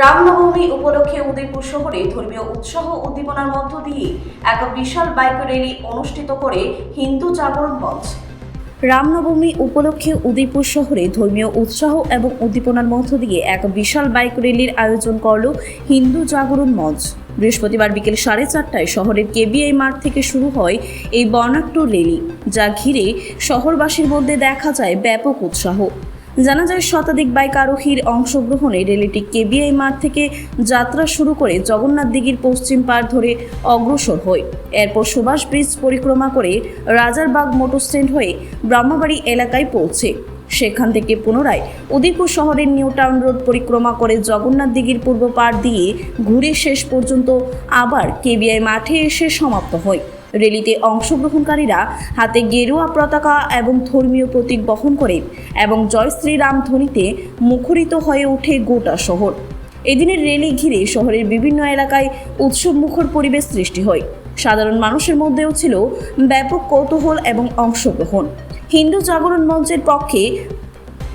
রামনবমী উপলক্ষে উদয়পুর শহরে ধর্মীয় উৎসাহ উদ্দীপনার মধ্য দিয়ে এক বিশাল বাইক র্যালি অনুষ্ঠিত করে হিন্দু জাগরণ মঞ্চ। রামনবমী উপলক্ষে উদয়পুর শহরে ধর্মীয় উৎসাহ এবং উদ্দীপনার মধ্য দিয়ে এক বিশাল বাইক র্যালির আয়োজন করল হিন্দু জাগরণ মঞ্চ। বৃহস্পতিবার বিকেল 4:30টায় শহরের কেবিআই মাঠ থেকে শুরু হয় এই বর্ণাঢ্য র্যালি, যা ঘিরে শহরবাসীর মধ্যে দেখা যায় ব্যাপক উৎসাহ। জানা যায় শতাধিক বাইক আরোহীর অংশগ্রহণে র্যালিটি কেবিআই মাঠ থেকে যাত্রা শুরু করে জগন্নাথ দিঘির পশ্চিম পাড় ধরে অগ্রসর হয়। এরপর সুভাষ ব্রিজ পরিক্রমা করে রাজারবাগ মোটর স্ট্যান্ড হয়ে ব্রহ্মবাড়ি এলাকায় পৌঁছে সেখান থেকে পুনরায় উদয়পুর শহরের নিউ টাউন রোড পরিক্রমা করে জগন্নাথ দিঘির পূর্ব পাড় দিয়ে ঘুরে শেষ পর্যন্ত আবার কেবিআই মাঠে এসে সমাপ্ত হয়। র্যালিতে অংশগ্রহণকারীরা হাতে গেরুয়া পতাকা এবং ধর্মীয় প্রতীক বহন করে এবং জয় শ্রীরাম ধ্বনিতে মুখরিত হয়ে ওঠে গোটা শহর। এদিনের র্যালি ঘিরে শহরের বিভিন্ন এলাকায় উৎসব মুখর পরিবেশ সৃষ্টি হয়। সাধারণ মানুষের মধ্যেও ছিল ব্যাপক কৌতূহল এবং অংশগ্রহণ। হিন্দু জাগরণ মঞ্চের পক্ষে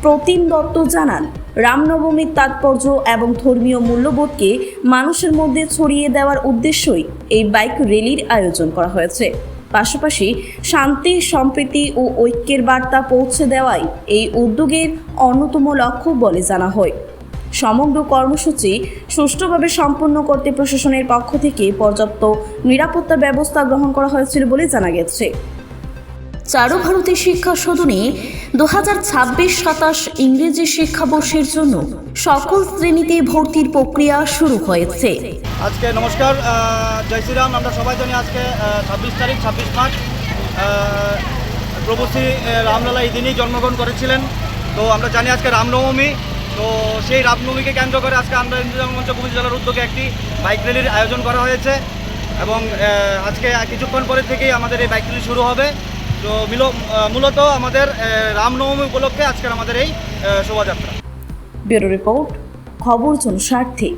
প্রতিম দত্ত জানান, রামনবমীর তাৎপর্য এবং ধর্মীয় মূল্যবোধকে মানুষের মধ্যে ছড়িয়ে দেওয়ার উদ্দেশ্যই এই বাইক র্যালির আয়োজন করা হয়েছে। পাশাপাশি শান্তি, সম্প্রীতি ও ঐক্যের বার্তা পৌঁছে দেওয়াই এই উদ্যোগের অন্যতম লক্ষ্য বলে জানা হয়। সমগ্র কর্মসূচি সুষ্ঠুভাবে সম্পন্ন করতে প্রশাসনের পক্ষ থেকে পর্যাপ্ত নিরাপত্তা ব্যবস্থা গ্রহণ করা হয়েছিল বলে জানা গেছে। চারু ভারতী শিক্ষা সদনে 2026-27 ইংরেজি শিক্ষাবর্ষের জন্য সকল শ্রেণীতে ভর্তির প্রক্রিয়া শুরু হয়েছে। আজকে নমস্কার, জয় শ্রীরাম। আমরা সবাই জানি আজকে 26 মার্চ প্রভু শ্রী রামলালা এই দিনই জন্মগ্রহণ করেছিলেন। তো আমরা জানি আজকে রামনবমী। তো সেই রামনবমীকে কেন্দ্র করে আজকে আমরা হিন্দু জাগরণ মঞ্চ কুমিল্লা জেলার উদ্যোগে একটি বাইক র্যালির আয়োজন করা হয়েছে এবং আজকে কিছুক্ষণ পরে থেকেই আমাদের এই বাইক র্যালি শুরু হবে। তো মূলত আমাদের রামনবমী উপলক্ষে আজকের আমাদের এই শোভাযাত্রা। ব্যুরো রিপোর্ট, খবর জনস্বার্থে।